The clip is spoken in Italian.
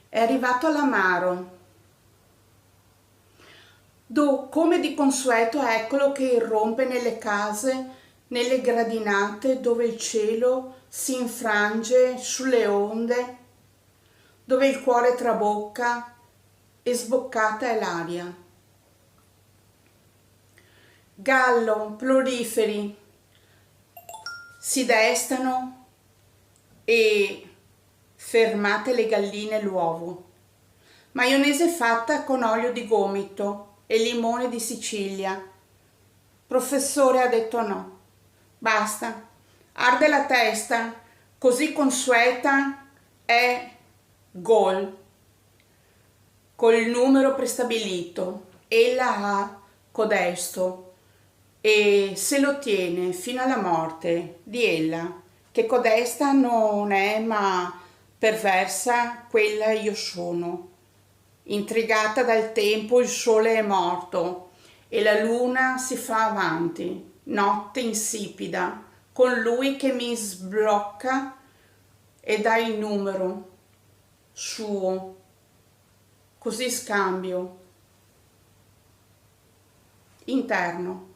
È arrivato l'amaro. Come di consueto eccolo che irrompe nelle case, nelle gradinate dove il cielo si infrange sulle onde, dove il cuore trabocca e sboccata è l'aria. Gallo, pluriferi, si destano e fermate le galline l'uovo. Maionese fatta con olio di gomito e limone di Sicilia. Professore ha detto no. Basta. Arde la testa, così consueta è gol. Col numero prestabilito. Ella ha codesto e se lo tiene fino alla morte di ella, che codesta non è ma perversa quella io sono. Intrigata dal tempo il sole è morto e la luna si fa avanti, notte insipida, con lui che mi sblocca e dà il numero suo, così scambio interno.